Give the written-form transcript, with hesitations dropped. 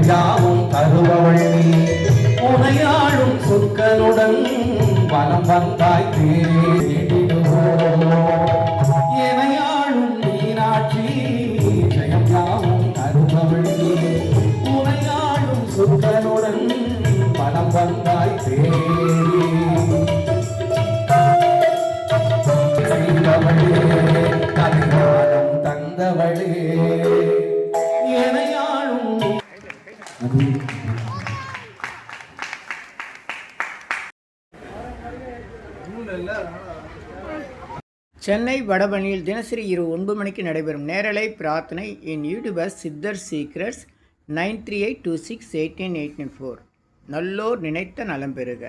ஜெயம்யாவும் தருபவள் நீ உனையாளும் சொற்களுடன் வலம் வந்தாய் தேடிடுவோம் எனையாளும் மீனாட்சி ஜெயம்யாவும் தருபவள் நீ உனையாளும் சொற்களுடன் வலம் வந்தாய் தேடி கதிகாரம் தந்தவளே எனையாளும். சென்னை வடபழனியில் தினசரி இரவு 9 மணிக்கு நடைபெறும் நேரலை பிரார்த்தனை என் யூடியூபர் சித்தர் சீக்ரெட்ஸ் 9382689894. நல்லோர் நினைத்த நலம் பெறுக.